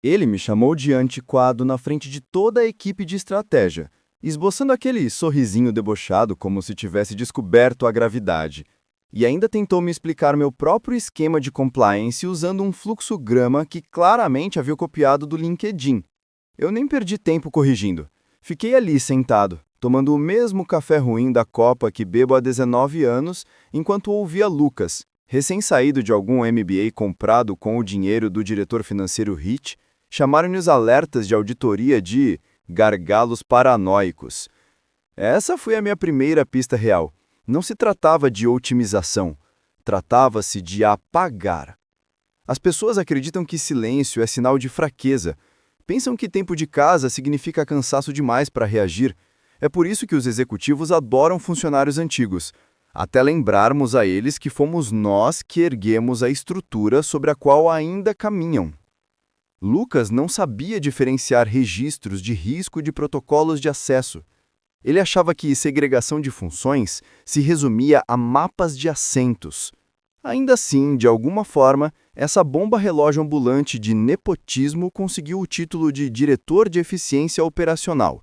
Ele me chamou de antiquado na frente de toda a equipe de estratégia, esboçando aquele sorrisinho debochado como se tivesse descoberto a gravidade. E ainda tentou me explicar meu próprio esquema de compliance usando um fluxograma que claramente havia copiado do LinkedIn. Eu nem perdi tempo corrigindo. Fiquei ali sentado, tomando o mesmo café ruim da copa que bebo há 19 anos, enquanto ouvia Lucas, recém-saído de algum MBA comprado com o dinheiro do diretor financeiro Hitch, chamaram-lhe os alertas de auditoria de gargalos paranoicos. Essa foi a minha primeira pista real. Não se tratava de otimização, tratava-se de apagar. As pessoas acreditam que silêncio é sinal de fraqueza. Pensam que tempo de casa significa cansaço demais para reagir. É por isso que os executivos adoram funcionários antigos, até lembrarmos a eles que fomos nós que erguemos a estrutura sobre a qual ainda caminham. Lucas não sabia diferenciar registros de risco de protocolos de acesso. Ele achava que segregação de funções se resumia a mapas de assentos. Ainda assim, de alguma forma, essa bomba relógio ambulante de nepotismo conseguiu o título de diretor de eficiência operacional.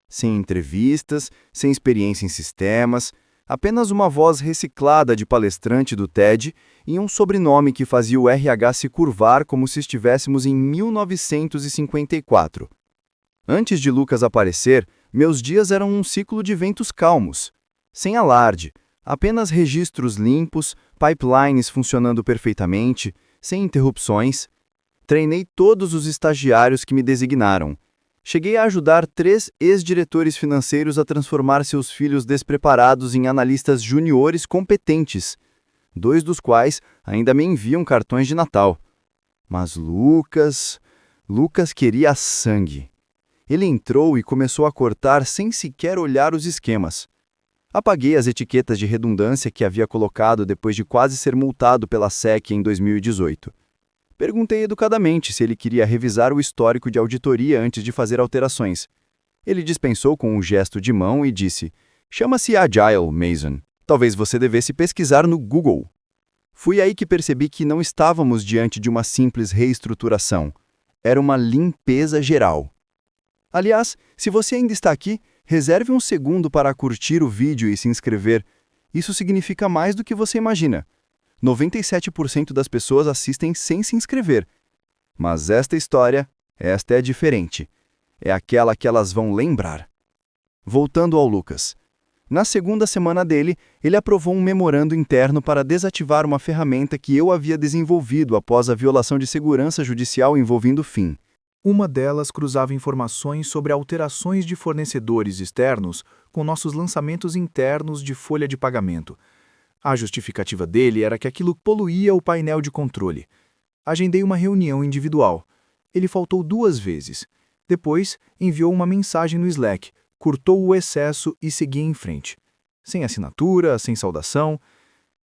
Sem entrevistas, sem experiência em sistemas, apenas uma voz reciclada de palestrante do TED e um sobrenome que fazia o RH se curvar como se estivéssemos em 1954. Antes de Lucas aparecer, meus dias eram um ciclo de ventos calmos. Sem alarde, apenas registros limpos, pipelines funcionando perfeitamente, sem interrupções. Treinei todos os estagiários que me designaram. Cheguei a ajudar 3 ex-diretores financeiros a transformar seus filhos despreparados em analistas juniores competentes, 2 dos quais ainda me enviam cartões de Natal. Mas Lucas queria sangue. Ele entrou e começou a cortar sem sequer olhar os esquemas. Apaguei as etiquetas de redundância que havia colocado depois de quase ser multado pela SEC em 2018. Perguntei educadamente se ele queria revisar o histórico de auditoria antes de fazer alterações. Ele dispensou com um gesto de mão e disse: "Chama-se Agile, Mason. Talvez você devesse pesquisar no Google." Fui aí que percebi que não estávamos diante de uma simples reestruturação. Era uma limpeza geral. Aliás, se você ainda está aqui, reserve um segundo para curtir o vídeo e se inscrever. Isso significa mais do que você imagina. 97% das pessoas assistem sem se inscrever. Mas esta é diferente. É aquela que elas vão lembrar. Voltando ao Lucas. Na segunda semana dele, ele aprovou um memorando interno para desativar uma ferramenta que eu havia desenvolvido após a violação de segurança judicial envolvendo FIM. Uma delas cruzava informações sobre alterações de fornecedores externos com nossos lançamentos internos de folha de pagamento. A justificativa dele era que aquilo poluía o painel de controle. Agendei uma reunião individual. Ele faltou 2 vezes. Depois, enviou uma mensagem no Slack, curtou o excesso e segui em frente. Sem assinatura, sem saudação.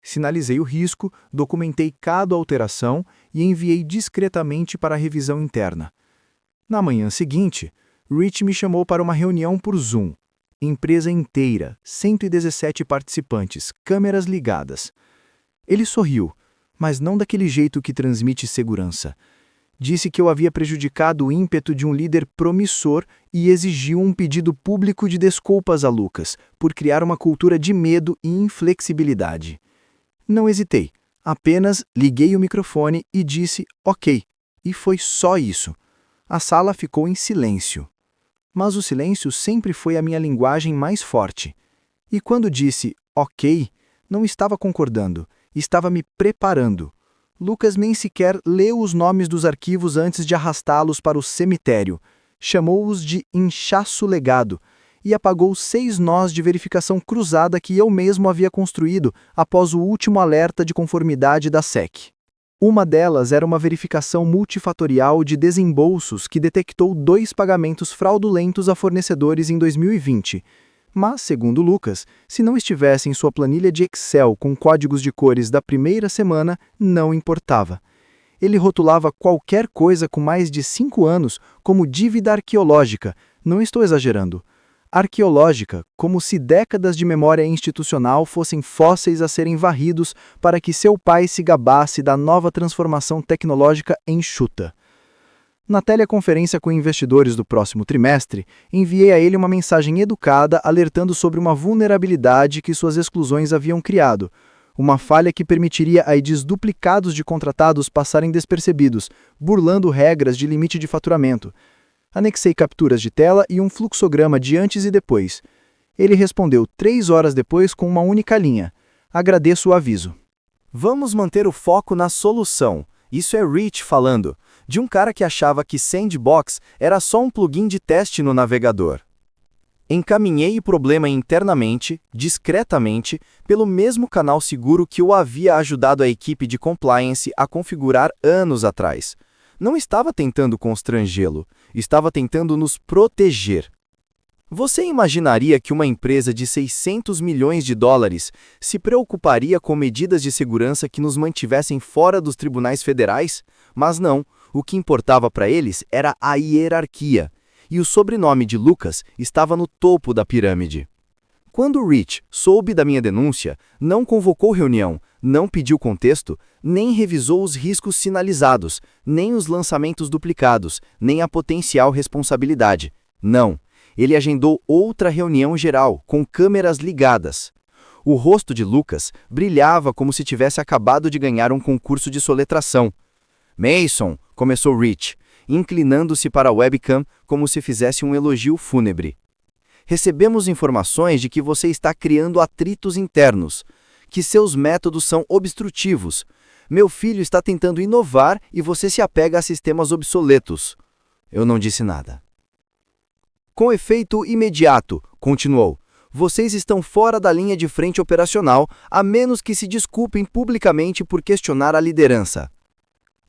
Sinalizei o risco, documentei cada alteração e enviei discretamente para a revisão interna. Na manhã seguinte, Rich me chamou para uma reunião por Zoom. Empresa inteira, 117 participantes, câmeras ligadas. Ele sorriu, mas não daquele jeito que transmite segurança. Disse que eu havia prejudicado o ímpeto de um líder promissor e exigiu um pedido público de desculpas a Lucas por criar uma cultura de medo e inflexibilidade. Não hesitei, apenas liguei o microfone e disse ok, e foi só isso. A sala ficou em silêncio. Mas o silêncio sempre foi a minha linguagem mais forte. E quando disse ok, não estava concordando, estava me preparando. Lucas nem sequer leu os nomes dos arquivos antes de arrastá-los para o cemitério. Chamou-os de inchaço legado e apagou 6 nós de verificação cruzada que eu mesmo havia construído após o último alerta de conformidade da SEC. Uma delas era uma verificação multifatorial de desembolsos que detectou 2 pagamentos fraudulentos a fornecedores em 2020. Mas, segundo Lucas, se não estivesse em sua planilha de Excel com códigos de cores da primeira semana, não importava. Ele rotulava qualquer coisa com mais de 5 anos como dívida arqueológica, não estou exagerando. Arqueológica, como se décadas de memória institucional fossem fósseis a serem varridos para que seu pai se gabasse da nova transformação tecnológica enxuta. Na teleconferência com investidores do próximo trimestre, enviei a ele uma mensagem educada alertando sobre uma vulnerabilidade que suas exclusões haviam criado, uma falha que permitiria a duplicados de contratados passarem despercebidos, burlando regras de limite de faturamento. Anexei capturas de tela e um fluxograma de antes e depois. Ele respondeu 3 horas depois com uma única linha. Agradeço o aviso. Vamos manter o foco na solução. Isso é Rich falando, de um cara que achava que Sandbox era só um plugin de teste no navegador. Encaminhei o problema internamente, discretamente, pelo mesmo canal seguro que eu havia ajudado a equipe de compliance a configurar anos atrás. Não estava tentando constrangê-lo, estava tentando nos proteger. Você imaginaria que uma empresa de 600 milhões de dólares se preocuparia com medidas de segurança que nos mantivessem fora dos tribunais federais? Mas não, o que importava para eles era a hierarquia. E o sobrenome de Lucas estava no topo da pirâmide. Quando Rich soube da minha denúncia, não convocou reunião, não pediu contexto, nem revisou os riscos sinalizados, nem os lançamentos duplicados, nem a potencial responsabilidade. Não, ele agendou outra reunião geral, com câmeras ligadas. O rosto de Lucas brilhava como se tivesse acabado de ganhar um concurso de soletração. Mason, começou Rich, inclinando-se para a webcam como se fizesse um elogio fúnebre. Recebemos informações de que você está criando atritos internos, que seus métodos são obstrutivos. Meu filho está tentando inovar e você se apega a sistemas obsoletos. Eu não disse nada. Com efeito imediato, continuou, vocês estão fora da linha de frente operacional, a menos que se desculpem publicamente por questionar a liderança.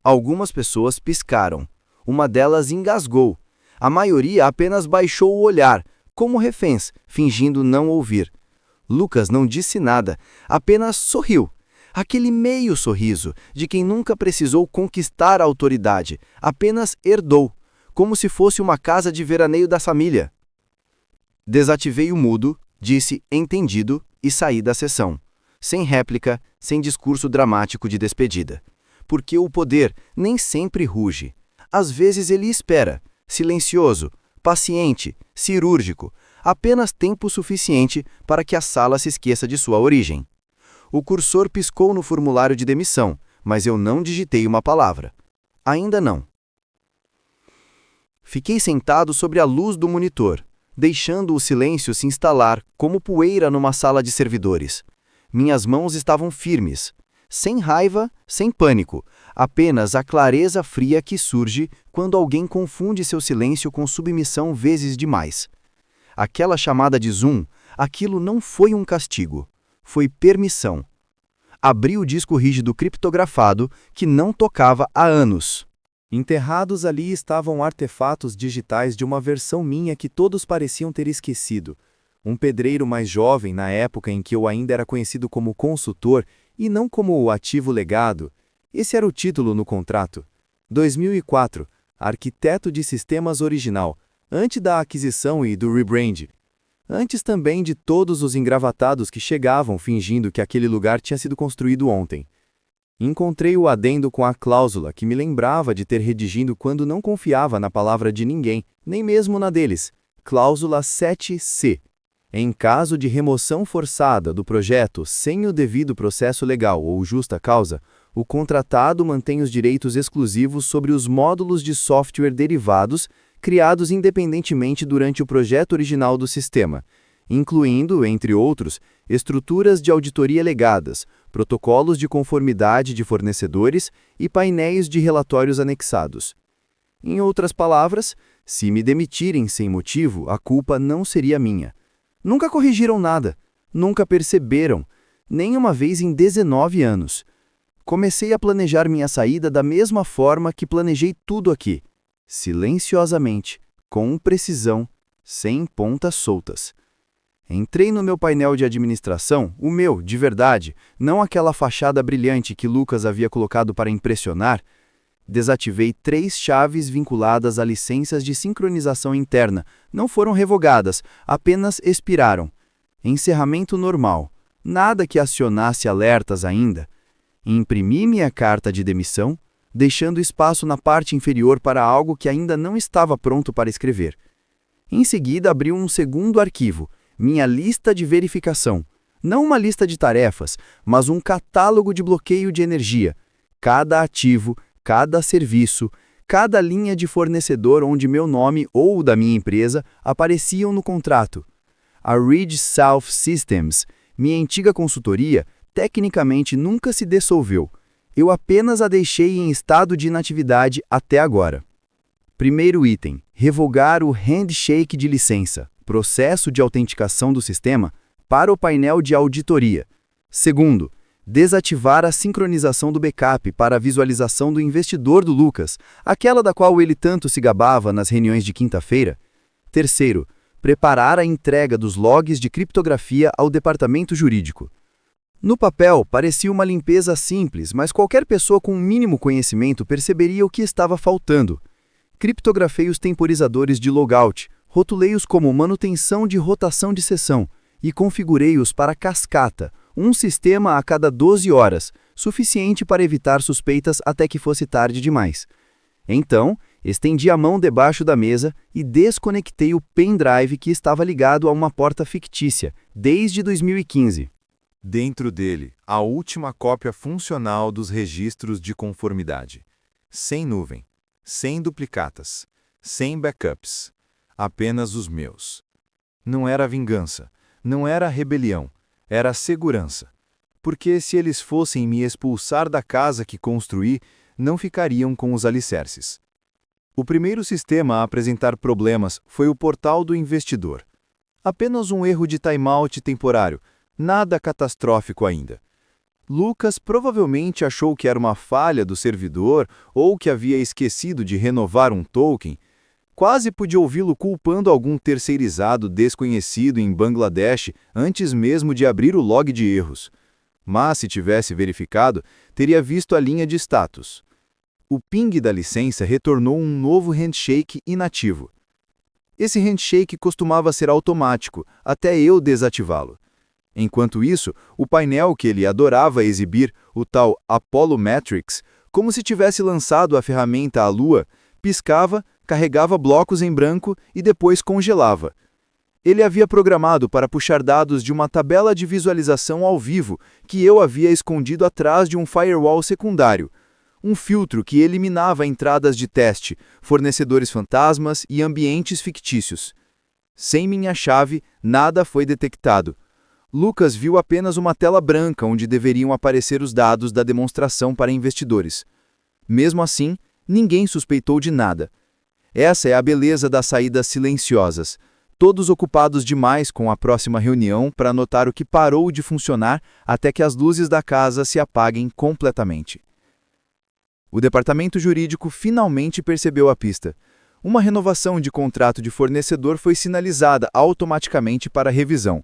Algumas pessoas piscaram. Uma delas engasgou. A maioria apenas baixou o olhar, como reféns, fingindo não ouvir. Lucas não disse nada, apenas sorriu. Aquele meio sorriso de quem nunca precisou conquistar a autoridade, apenas herdou, como se fosse uma casa de veraneio da família. Desativei o mudo, disse entendido e saí da sessão. Sem réplica, sem discurso dramático de despedida. Porque o poder nem sempre ruge. Às vezes ele espera, silencioso, paciente, cirúrgico, apenas tempo suficiente para que a sala se esqueça de sua origem. O cursor piscou no formulário de demissão, mas eu não digitei uma palavra. Ainda não. Fiquei sentado sobre a luz do monitor, deixando o silêncio se instalar como poeira numa sala de servidores. Minhas mãos estavam firmes, sem raiva, sem pânico, apenas a clareza fria que surge quando alguém confunde seu silêncio com submissão vezes demais. Aquela chamada de Zoom, aquilo não foi um castigo, foi permissão. Abri o disco rígido criptografado que não tocava há anos. Enterrados ali estavam artefatos digitais de uma versão minha que todos pareciam ter esquecido. Um pedreiro mais jovem na época em que eu ainda era conhecido como consultor e não como o ativo legado. Esse era o título no contrato. 2004, arquiteto de sistemas original, antes da aquisição e do rebrand. Antes também de todos os engravatados que chegavam fingindo que aquele lugar tinha sido construído ontem. Encontrei o adendo com a cláusula que me lembrava de ter redigido quando não confiava na palavra de ninguém, nem mesmo na deles. Cláusula 7C. Em caso de remoção forçada do projeto sem o devido processo legal ou justa causa, o contratado mantém os direitos exclusivos sobre os módulos de software derivados criados independentemente durante o projeto original do sistema, incluindo, entre outros, estruturas de auditoria legadas, protocolos de conformidade de fornecedores e painéis de relatórios anexados. Em outras palavras, se me demitirem sem motivo, a culpa não seria minha. Nunca corrigiram nada, nunca perceberam, nem uma vez em 19 anos. Comecei a planejar minha saída da mesma forma que planejei tudo aqui, silenciosamente, com precisão, sem pontas soltas. Entrei no meu painel de administração, o meu, de verdade, não aquela fachada brilhante que Lucas havia colocado para impressionar. Desativei 3 chaves vinculadas a licenças de sincronização interna. Não foram revogadas, apenas expiraram. Encerramento normal. Nada que acionasse alertas ainda. Imprimi minha carta de demissão, deixando espaço na parte inferior para algo que ainda não estava pronto para escrever. Em seguida, abriu um segundo arquivo, minha lista de verificação. Não uma lista de tarefas, mas um catálogo de bloqueio de energia. Cada ativo, cada serviço, cada linha de fornecedor onde meu nome ou o da minha empresa apareciam no contrato. A Ridge South Systems, minha antiga consultoria, tecnicamente nunca se dissolveu. Eu apenas a deixei em estado de inatividade até agora. Primeiro item: revogar o handshake de licença, processo de autenticação do sistema, para o painel de auditoria. Segundo, desativar a sincronização do backup para a visualização do investidor do Lucas, aquela da qual ele tanto se gabava nas reuniões de quinta-feira. Terceiro, preparar a entrega dos logs de criptografia ao departamento jurídico. No papel, parecia uma limpeza simples, mas qualquer pessoa com um mínimo conhecimento perceberia o que estava faltando. Criptografei os temporizadores de logout, rotulei-os como manutenção de rotação de sessão e configurei-os para cascata, um sistema a cada 12 horas, suficiente para evitar suspeitas até que fosse tarde demais. Então, estendi a mão debaixo da mesa e desconectei o pendrive que estava ligado a uma porta fictícia, desde 2015. Dentro dele, a última cópia funcional dos registros de conformidade. Sem nuvem, sem duplicatas, sem backups. Apenas os meus. Não era vingança, não era rebelião, era segurança. Porque se eles fossem me expulsar da casa que construí, não ficariam com os alicerces. O primeiro sistema a apresentar problemas foi o portal do investidor. Apenas um erro de timeout temporário, nada catastrófico ainda. Lucas provavelmente achou que era uma falha do servidor ou que havia esquecido de renovar um token. Quase pude ouvi-lo culpando algum terceirizado desconhecido em Bangladesh antes mesmo de abrir o log de erros. Mas, se tivesse verificado, teria visto a linha de status. O ping da licença retornou um novo handshake inativo. Esse handshake costumava ser automático, até eu desativá-lo. Enquanto isso, o painel que ele adorava exibir, o tal Apollo Metrics, como se tivesse lançado a ferramenta à lua, piscava, carregava blocos em branco e depois congelava. Ele havia programado para puxar dados de uma tabela de visualização ao vivo que eu havia escondido atrás de um firewall secundário, um filtro que eliminava entradas de teste, fornecedores fantasmas e ambientes fictícios. Sem minha chave, nada foi detectado. Lucas viu apenas uma tela branca onde deveriam aparecer os dados da demonstração para investidores. Mesmo assim, ninguém suspeitou de nada. Essa é a beleza das saídas silenciosas, todos ocupados demais com a próxima reunião para notar o que parou de funcionar até que as luzes da casa se apaguem completamente. O departamento jurídico finalmente percebeu a pista. Uma renovação de contrato de fornecedor foi sinalizada automaticamente para revisão.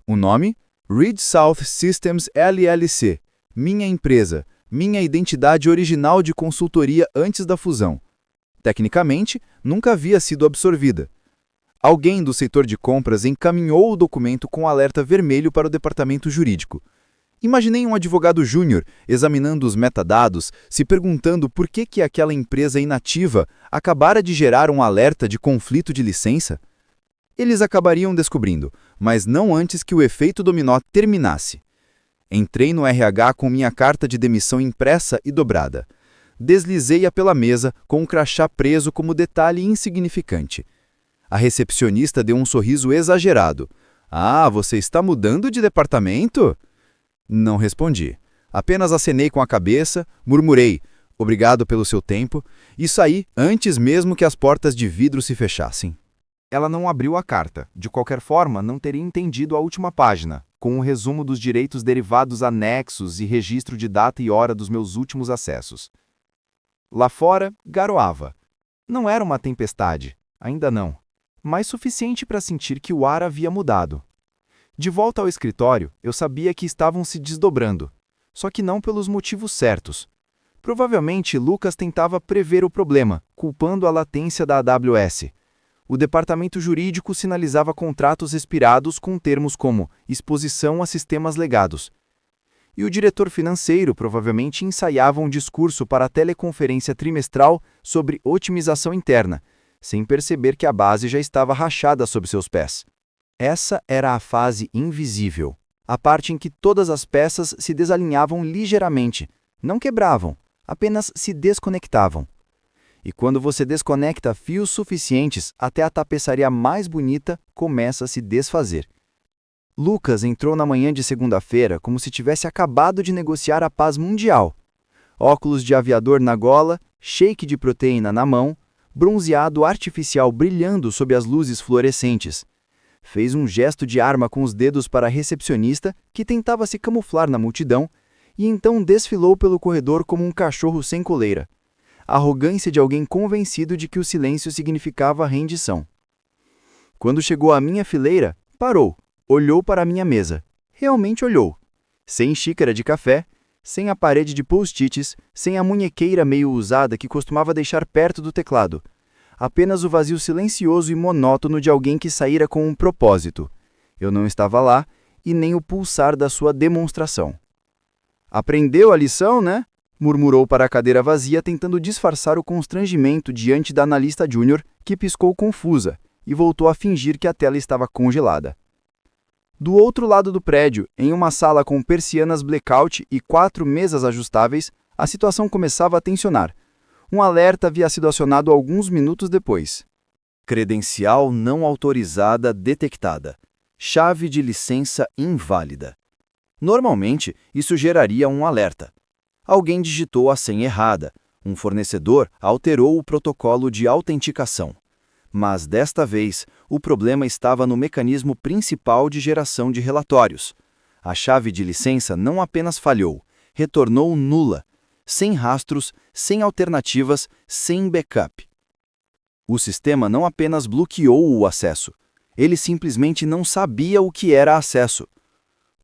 O nome? Ridge South Systems LLC, minha empresa, minha identidade original de consultoria antes da fusão. Tecnicamente, nunca havia sido absorvida. Alguém do setor de compras encaminhou o documento com alerta vermelho para o departamento jurídico. Imaginei um advogado júnior examinando os metadados, se perguntando por que aquela empresa inativa acabara de gerar um alerta de conflito de licença. Eles acabariam descobrindo, mas não antes que o efeito dominó terminasse. Entrei no RH com minha carta de demissão impressa e dobrada. Deslizei-a pela mesa com um crachá preso como detalhe insignificante. A recepcionista deu um sorriso exagerado. Ah, você está mudando de departamento? Não respondi. Apenas acenei com a cabeça, murmurei, obrigado pelo seu tempo, e saí antes mesmo que as portas de vidro se fechassem. Ela não abriu a carta. De qualquer forma, não teria entendido a última página, com um resumo dos direitos derivados anexos e registro de data e hora dos meus últimos acessos. Lá fora, garoava. Não era uma tempestade, ainda não, mas suficiente para sentir que o ar havia mudado. De volta ao escritório, eu sabia que estavam se desdobrando, só que não pelos motivos certos. Provavelmente, Lucas tentava prever o problema, culpando a latência da AWS. O departamento jurídico sinalizava contratos expirados com termos como exposição a sistemas legados. e o diretor financeiro provavelmente ensaiava um discurso para a teleconferência trimestral sobre otimização interna, sem perceber que a base já estava rachada sob seus pés. Essa era a fase invisível, a parte em que todas as peças se desalinhavam ligeiramente, não quebravam, apenas se desconectavam. E quando você desconecta fios suficientes, até a tapeçaria mais bonita começa a se desfazer. Lucas entrou na manhã de segunda-feira como se tivesse acabado de negociar a paz mundial. Óculos de aviador na gola, shake de proteína na mão, bronzeado artificial brilhando sob as luzes fluorescentes. Fez um gesto de arma com os dedos para a recepcionista, que tentava se camuflar na multidão, e então desfilou pelo corredor como um cachorro sem coleira. A arrogância de alguém convencido de que o silêncio significava rendição. Quando chegou à minha fileira, parou. Olhou para a minha mesa. Realmente olhou. Sem xícara de café, sem a parede de post-its, sem a munhequeira meio usada que costumava deixar perto do teclado. Apenas o vazio silencioso e monótono de alguém que saíra com um propósito. Eu não estava lá e nem o pulsar da sua demonstração. Aprendeu a lição, né? Murmurou para a cadeira vazia, tentando disfarçar o constrangimento diante da analista júnior, que piscou confusa e voltou a fingir que a tela estava congelada. Do outro lado do prédio, em uma sala com persianas blackout e 4 mesas ajustáveis, a situação começava a tensionar. Um alerta havia sido acionado alguns minutos depois. Credencial não autorizada detectada. Chave de licença inválida. Normalmente, isso geraria um alerta. Alguém digitou a senha errada. Um fornecedor alterou o protocolo de autenticação. Mas, desta vez, o problema estava no mecanismo principal de geração de relatórios. A chave de licença não apenas falhou, retornou nula, sem rastros, sem alternativas, sem backup. O sistema não apenas bloqueou o acesso, ele simplesmente não sabia o que era acesso.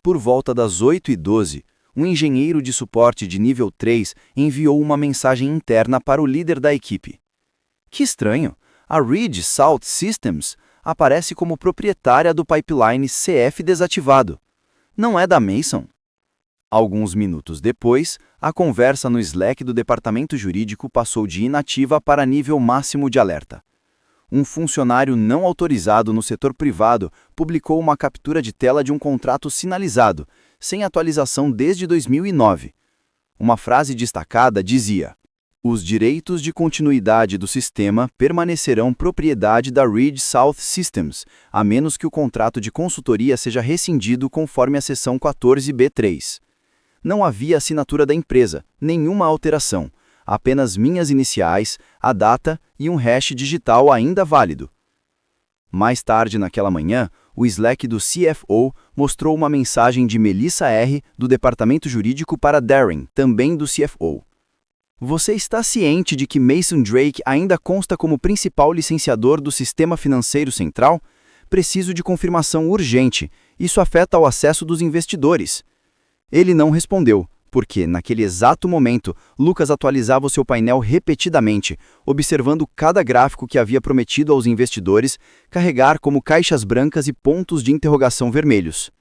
Por volta das 8h12, um engenheiro de suporte de nível 3 enviou uma mensagem interna para o líder da equipe. Que estranho! A Reed Salt Systems aparece como proprietária do pipeline CF desativado. Não é da Mason? Alguns minutos depois, a conversa no Slack do departamento jurídico passou de inativa para nível máximo de alerta. Um funcionário não autorizado no setor privado publicou uma captura de tela de um contrato sinalizado, sem atualização desde 2009. Uma frase destacada dizia: os direitos de continuidade do sistema permanecerão propriedade da Reed South Systems, a menos que o contrato de consultoria seja rescindido conforme a seção 14b3. Não havia assinatura da empresa, nenhuma alteração, apenas minhas iniciais, a data e um hash digital ainda válido. Mais tarde naquela manhã, o Slack do CFO mostrou uma mensagem de Melissa R. do departamento jurídico para Darren, também do CFO. Você está ciente de que Mason Drake ainda consta como principal licenciador do Sistema Financeiro Central? Preciso de confirmação urgente. Isso afeta o acesso dos investidores. Ele não respondeu, porque, naquele exato momento, Lucas atualizava o seu painel repetidamente, observando cada gráfico que havia prometido aos investidores carregar como caixas brancas e pontos de interrogação vermelhos.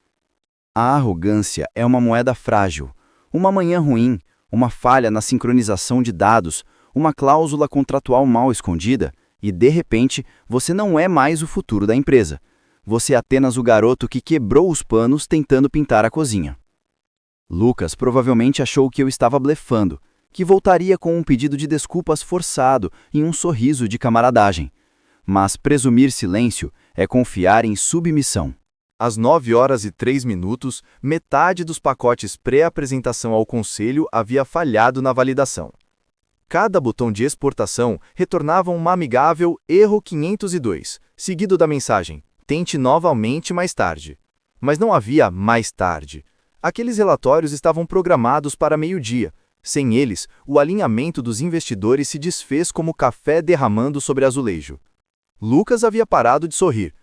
A arrogância é uma moeda frágil. Uma manhã ruim, uma falha na sincronização de dados, uma cláusula contratual mal escondida, e, de repente, você não é mais o futuro da empresa. Você é apenas o garoto que quebrou os panos tentando pintar a cozinha. Lucas provavelmente achou que eu estava blefando, que voltaria com um pedido de desculpas forçado e um sorriso de camaradagem. Mas presumir silêncio é confiar em submissão. Às 9h03, metade dos pacotes pré-apresentação ao conselho havia falhado na validação. Cada botão de exportação retornava um amigável erro 502, seguido da mensagem: tente novamente mais tarde. Mas não havia mais tarde. Aqueles relatórios estavam programados para meio-dia. Sem eles, o alinhamento dos investidores se desfez como café derramando sobre azulejo. Lucas havia parado de sorrir.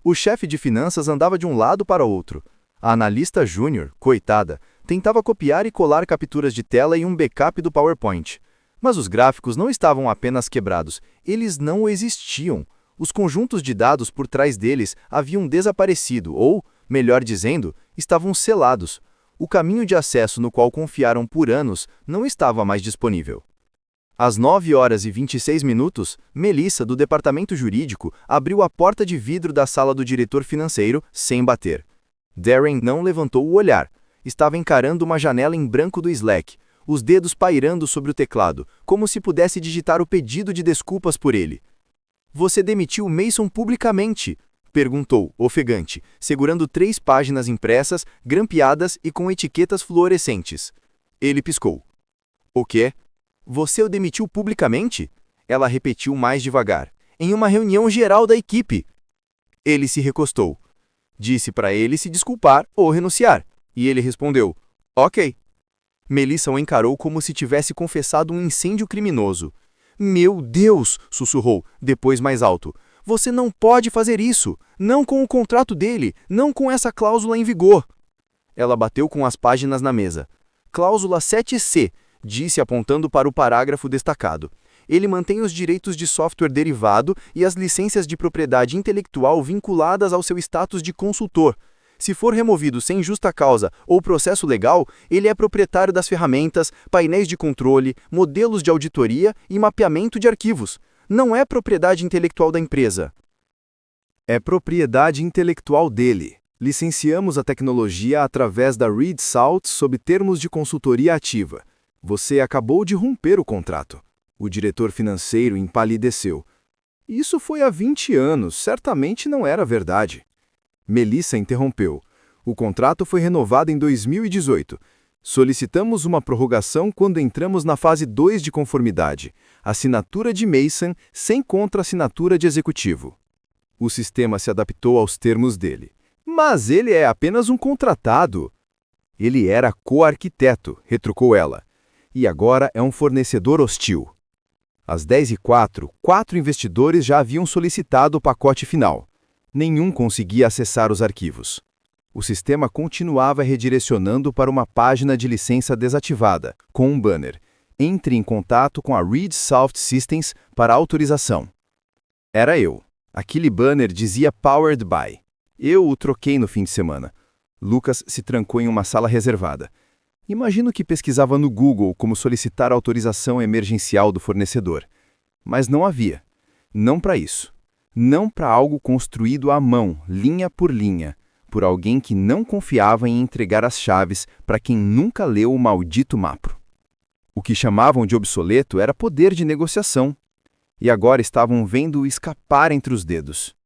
O chefe de finanças andava de um lado para o outro. A analista júnior, coitada, tentava copiar e colar capturas de tela e um backup do PowerPoint. Mas os gráficos não estavam apenas quebrados, eles não existiam. Os conjuntos de dados por trás deles haviam desaparecido ou, melhor dizendo, estavam selados. O caminho de acesso no qual confiaram por anos não estava mais disponível. Às 9h26, Melissa, do departamento jurídico, abriu a porta de vidro da sala do diretor financeiro sem bater. Darren não levantou o olhar. Estava encarando uma janela em branco do Slack, os dedos pairando sobre o teclado, como se pudesse digitar o pedido de desculpas por ele. "Você demitiu Mason publicamente?" perguntou, ofegante, segurando 3 páginas impressas, grampeadas e com etiquetas fluorescentes. Ele piscou. "O quê? Você o demitiu publicamente?" Ela repetiu mais devagar. "Em uma reunião geral da equipe." Ele se recostou. Disse para ele se desculpar ou renunciar, e ele respondeu, "Ok." Melissa o encarou como se tivesse confessado um incêndio criminoso. "Meu Deus!" sussurrou, depois mais alto. "Você não pode fazer isso! Não com o contrato dele! Não com essa cláusula em vigor!" Ela bateu com as páginas na mesa. "Cláusula 7C", disse apontando para o parágrafo destacado. "Ele mantém os direitos de software derivado e as licenças de propriedade intelectual vinculadas ao seu status de consultor. Se for removido sem justa causa ou processo legal, ele é proprietário das ferramentas, painéis de controle, modelos de auditoria e mapeamento de arquivos. Não é propriedade intelectual da empresa." É propriedade intelectual dele. Licenciamos a tecnologia através da Reed Salt sob termos de consultoria ativa. Você acabou de romper o contrato. O diretor financeiro empalideceu. Isso foi há 20 anos, certamente não era verdade. Melissa interrompeu. O contrato foi renovado em 2018. Solicitamos uma prorrogação quando entramos na fase 2 de conformidade. Assinatura de Mason sem contra-assinatura de executivo. O sistema se adaptou aos termos dele. Mas ele é apenas um contratado. Ele era co-arquiteto, retrucou ela. E agora é um fornecedor hostil. Às 10h04, 4 investidores já haviam solicitado o pacote final. Nenhum conseguia acessar os arquivos. O sistema continuava redirecionando para uma página de licença desativada, com um banner. Entre em contato com a Reed Salt Systems para autorização. Era eu. Aquele banner dizia Powered by. Eu o troquei no fim de semana. Lucas se trancou em uma sala reservada. Imagino que pesquisava no Google como solicitar autorização emergencial do fornecedor. Mas não havia. Não para isso. Não para algo construído à mão, linha por linha, por alguém que não confiava em entregar as chaves para quem nunca leu o maldito mapro. O que chamavam de obsoleto era poder de negociação. E agora estavam vendo-o escapar entre os dedos.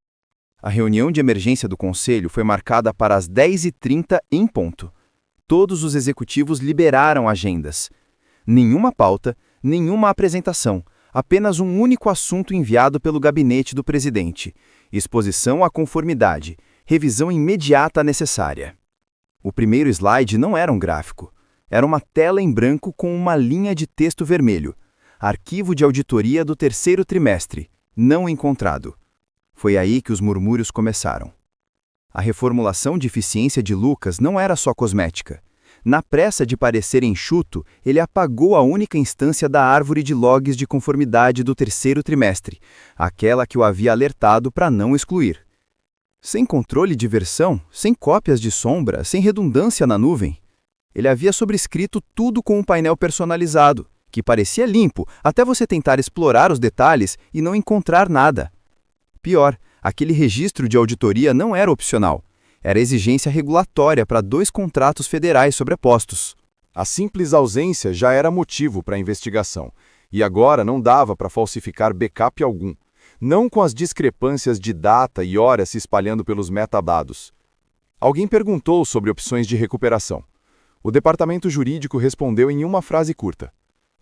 A reunião de emergência do conselho foi marcada para as 10h30 em ponto. Todos os executivos liberaram agendas. Nenhuma pauta, nenhuma apresentação, apenas um único assunto enviado pelo gabinete do presidente. Exposição à conformidade, revisão imediata necessária. O primeiro slide não era um gráfico. Era uma tela em branco com uma linha de texto vermelho. Arquivo de auditoria do 3º trimestre, não encontrado. Foi aí que os murmúrios começaram. A reformulação de eficiência de Lucas não era só cosmética. Na pressa de parecer enxuto, ele apagou a única instância da árvore de logs de conformidade do 3º trimestre, aquela que o havia alertado para não excluir. Sem controle de versão, sem cópias de sombra, sem redundância na nuvem. Ele havia sobrescrito tudo com um painel personalizado, que parecia limpo até você tentar explorar os detalhes e não encontrar nada. Pior, aquele registro de auditoria não era opcional. Era exigência regulatória para 2 contratos federais sobrepostos. A simples ausência já era motivo para a investigação, e agora não dava para falsificar backup algum, não com as discrepâncias de data e hora se espalhando pelos metadados. Alguém perguntou sobre opções de recuperação. O departamento jurídico respondeu em uma frase curta.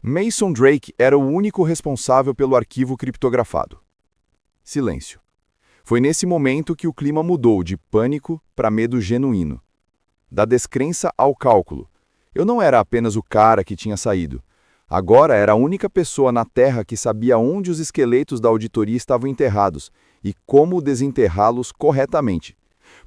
Mason Drake era o único responsável pelo arquivo criptografado. Silêncio. Foi nesse momento que o clima mudou de pânico para medo genuíno. Da descrença ao cálculo. Eu não era apenas o cara que tinha saído. Agora era a única pessoa na Terra que sabia onde os esqueletos da auditoria estavam enterrados e como desenterrá-los corretamente.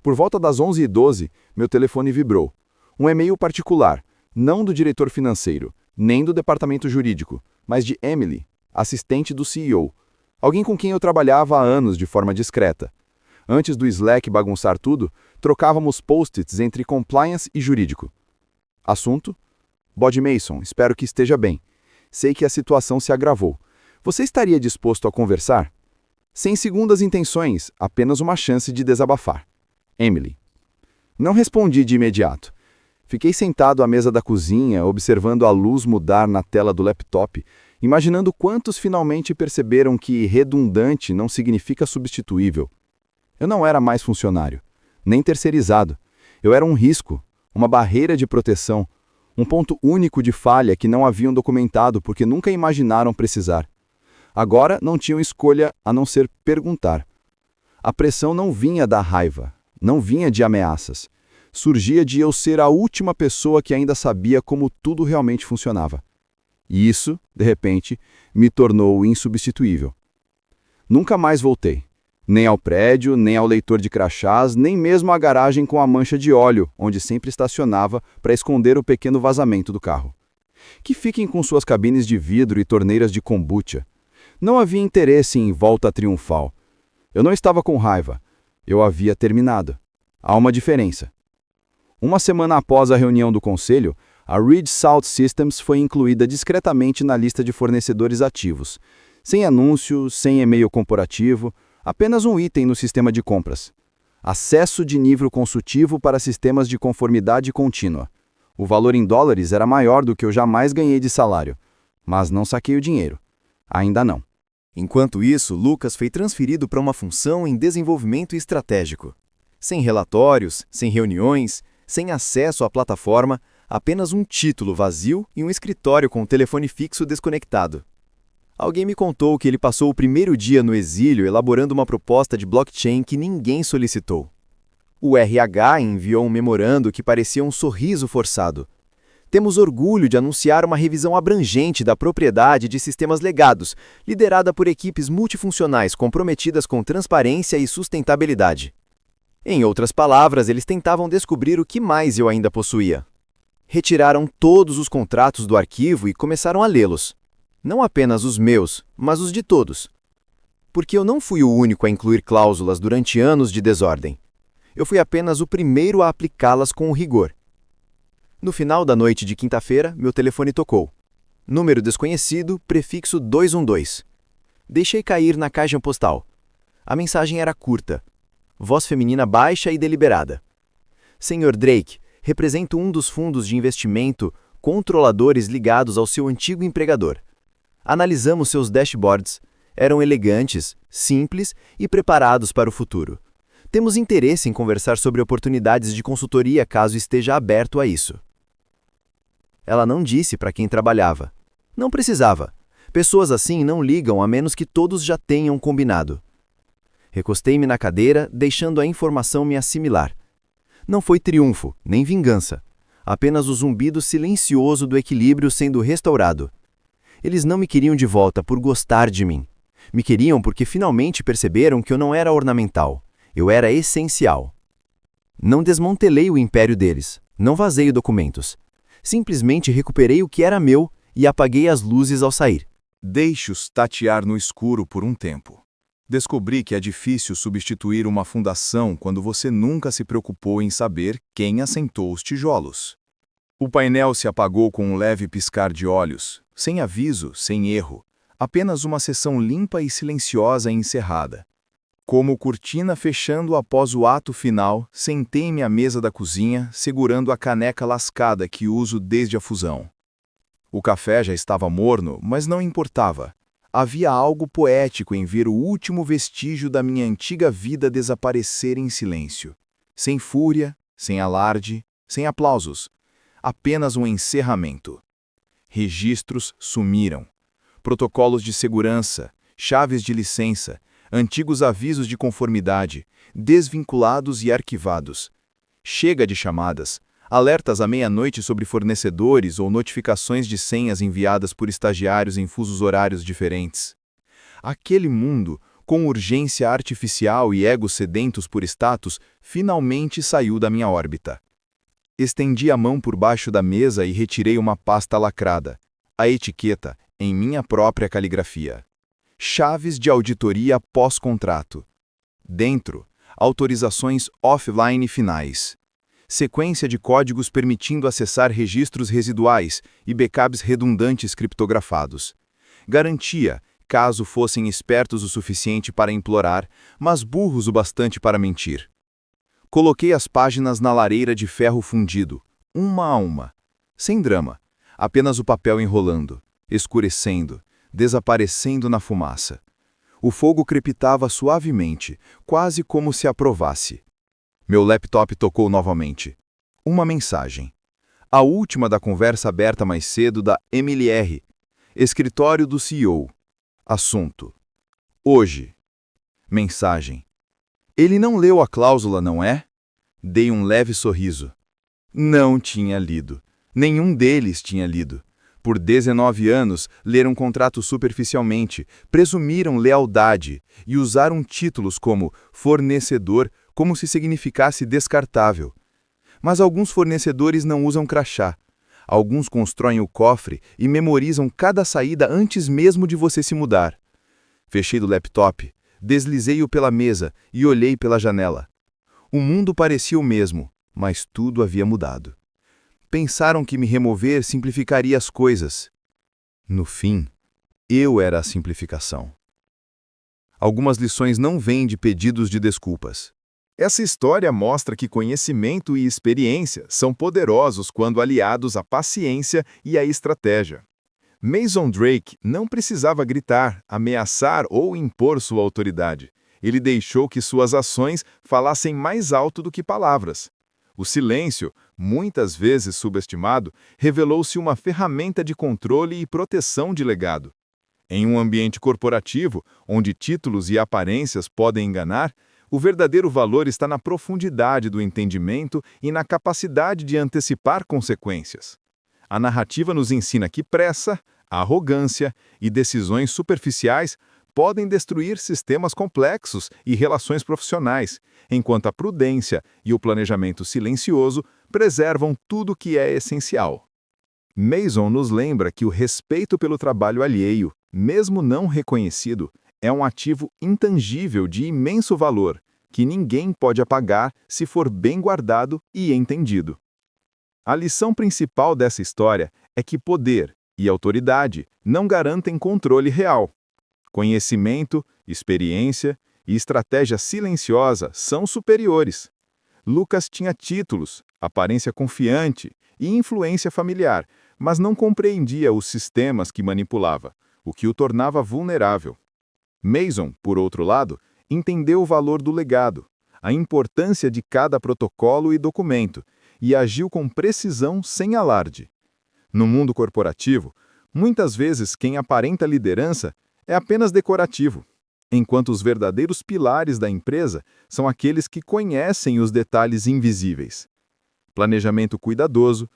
Por volta das 11h12, meu telefone vibrou. Um e-mail particular, não do diretor financeiro, nem do departamento jurídico, mas de Emily, assistente do CEO. Alguém com quem eu trabalhava há anos de forma discreta. Antes do Slack bagunçar tudo, trocávamos post-its entre compliance e jurídico. Assunto? Bode Mason, espero que esteja bem. Sei que a situação se agravou. Você estaria disposto a conversar? Sem segundas intenções, apenas uma chance de desabafar. Emily. Não respondi de imediato. Fiquei sentado à mesa da cozinha, observando a luz mudar na tela do laptop, imaginando quantos finalmente perceberam que redundante não significa substituível. Eu não era mais funcionário, nem terceirizado. Eu era um risco, uma barreira de proteção, um ponto único de falha que não haviam documentado porque nunca imaginaram precisar. Agora não tinham escolha a não ser perguntar. A pressão não vinha da raiva, não vinha de ameaças. Surgia de eu ser a última pessoa que ainda sabia como tudo realmente funcionava. E isso, de repente, me tornou insubstituível. Nunca mais voltei. Nem ao prédio, nem ao leitor de crachás, nem mesmo à garagem com a mancha de óleo, onde sempre estacionava para esconder o pequeno vazamento do carro. Que fiquem com suas cabines de vidro e torneiras de kombucha. Não havia interesse em volta triunfal. Eu não estava com raiva. Eu havia terminado. Há uma diferença. Uma semana após a reunião do conselho, a Reed Salt Systems foi incluída discretamente na lista de fornecedores ativos, sem anúncio, sem e-mail corporativo, apenas um item no sistema de compras. Acesso de nível consultivo para sistemas de conformidade contínua. O valor em dólares era maior do que eu jamais ganhei de salário, mas não saquei o dinheiro. Ainda não. Enquanto isso, Lucas foi transferido para uma função em desenvolvimento estratégico. Sem relatórios, sem reuniões, sem acesso à plataforma, apenas um título vazio e um escritório com o telefone fixo desconectado. Alguém me contou que ele passou o primeiro dia no exílio elaborando uma proposta de blockchain que ninguém solicitou. O RH enviou um memorando que parecia um sorriso forçado. Temos orgulho de anunciar uma revisão abrangente da propriedade de sistemas legados, liderada por equipes multifuncionais comprometidas com transparência e sustentabilidade. Em outras palavras, eles tentavam descobrir o que mais eu ainda possuía. Retiraram todos os contratos do arquivo e começaram a lê-los. Não apenas os meus, mas os de todos. Porque eu não fui o único a incluir cláusulas durante anos de desordem. Eu fui apenas o primeiro a aplicá-las com rigor. No final da noite de quinta-feira, meu telefone tocou. Número desconhecido, prefixo 212. Deixei cair na caixa postal. A mensagem era curta. Voz feminina baixa e deliberada. Senhor Drake, represento um dos fundos de investimento controladores ligados ao seu antigo empregador. Analisamos seus dashboards. Eram elegantes, simples e preparados para o futuro. Temos interesse em conversar sobre oportunidades de consultoria caso esteja aberto a isso. Ela não disse para quem trabalhava. Não precisava. Pessoas assim não ligam a menos que todos já tenham combinado. Recostei-me na cadeira, deixando a informação me assimilar. Não foi triunfo, nem vingança. Apenas o zumbido silencioso do equilíbrio sendo restaurado. Eles não me queriam de volta por gostar de mim. Me queriam porque finalmente perceberam que eu não era ornamental. Eu era essencial. Não desmantelei o império deles. Não vazei documentos. Simplesmente recuperei o que era meu e apaguei as luzes ao sair. Deixe-os tatear no escuro por um tempo. Descobri que é difícil substituir uma fundação quando você nunca se preocupou em saber quem assentou os tijolos. O painel se apagou com um leve piscar de olhos, sem aviso, sem erro, apenas uma sessão limpa e silenciosa e encerrada. Como cortina fechando após o ato final, sentei-me à mesa da cozinha, segurando a caneca lascada que uso desde a fusão. O café já estava morno, mas não importava. Havia algo poético em ver o último vestígio da minha antiga vida desaparecer em silêncio. Sem fúria, sem alarde, sem aplausos. Apenas um encerramento. Registros sumiram. Protocolos de segurança, chaves de licença, antigos avisos de conformidade, desvinculados e arquivados. Chega de chamadas, alertas à meia-noite sobre fornecedores ou notificações de senhas enviadas por estagiários em fusos horários diferentes. Aquele mundo, com urgência artificial e egos sedentos por status, finalmente saiu da minha órbita. Estendi a mão por baixo da mesa e retirei uma pasta lacrada, a etiqueta, em minha própria caligrafia. Chaves de auditoria pós-contrato. Dentro, autorizações offline finais. sequência de códigos permitindo acessar registros residuais e backups redundantes criptografados. Garantia, caso fossem espertos o suficiente para implorar, mas burros o bastante para mentir. Coloquei as páginas na lareira de ferro fundido, uma a uma. Sem drama, apenas o papel enrolando, escurecendo, desaparecendo na fumaça. O fogo crepitava suavemente, quase como se aprovasse. Meu laptop tocou novamente. Uma mensagem. A última da conversa aberta mais cedo da Emily R. Escritório do CEO. Assunto. Hoje. Mensagem. Ele não leu a cláusula, não é? Dei um leve sorriso. Não tinha lido. Nenhum deles tinha lido. Por 19 anos, leram contrato superficialmente, presumiram lealdade e usaram títulos como fornecedor como se significasse descartável. Mas alguns fornecedores não usam crachá. Alguns constroem o cofre e memorizam cada saída antes mesmo de você se mudar. Fechei do laptop, deslizei-o pela mesa e olhei pela janela. O mundo parecia o mesmo, mas tudo havia mudado. Pensaram que me remover simplificaria as coisas. No fim, eu era a simplificação. Algumas lições não vêm de pedidos de desculpas. Essa história mostra que conhecimento e experiência são poderosos quando aliados à paciência e à estratégia. Mason Drake não precisava gritar, ameaçar ou impor sua autoridade. Ele deixou que suas ações falassem mais alto do que palavras. O silêncio, muitas vezes subestimado, revelou-se uma ferramenta de controle e proteção de legado. Em um ambiente corporativo, onde títulos e aparências podem enganar, o verdadeiro valor está na profundidade do entendimento e na capacidade de antecipar consequências. A narrativa nos ensina que pressa, arrogância e decisões superficiais podem destruir sistemas complexos e relações profissionais, enquanto a prudência e o planejamento silencioso preservam tudo que é essencial. Mason nos lembra que o respeito pelo trabalho alheio, mesmo não reconhecido, é um ativo intangível de imenso valor, que ninguém pode apagar se for bem guardado e entendido. A lição principal dessa história é que poder e autoridade não garantem controle real. Conhecimento, experiência e estratégia silenciosa são superiores. Lucas tinha títulos, aparência confiante e influência familiar, mas não compreendia os sistemas que manipulava, o que o tornava vulnerável. Mason, por outro lado, entendeu o valor do legado, a importância de cada protocolo e documento, e agiu com precisão sem alarde. No mundo corporativo, muitas vezes quem aparenta liderança é apenas decorativo, enquanto os verdadeiros pilares da empresa são aqueles que conhecem os detalhes invisíveis. Planejamento cuidadoso,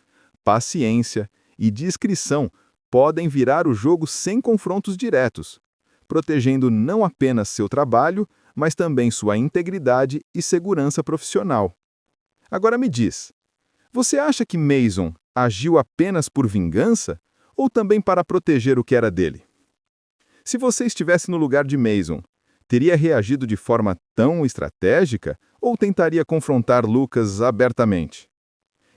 paciência e discrição podem virar o jogo sem confrontos diretos, protegendo não apenas seu trabalho, mas também sua integridade e segurança profissional. Agora me diz, você acha que Mason agiu apenas por vingança ou também para proteger o que era dele? Se você estivesse no lugar de Mason, teria reagido de forma tão estratégica ou tentaria confrontar Lucas abertamente?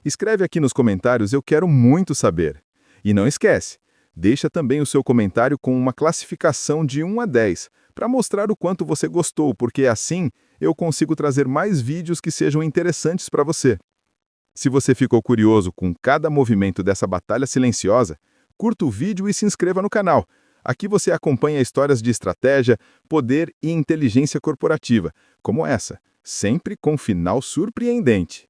Escreve aqui nos comentários, eu quero muito saber. E não esquece, deixa também o seu comentário com uma classificação de 1 a 10, para mostrar o quanto você gostou, porque assim eu consigo trazer mais vídeos que sejam interessantes para você. Se você ficou curioso com cada movimento dessa batalha silenciosa, curta o vídeo e se inscreva no canal. Aqui você acompanha histórias de estratégia, poder e inteligência corporativa, como essa, sempre com final surpreendente.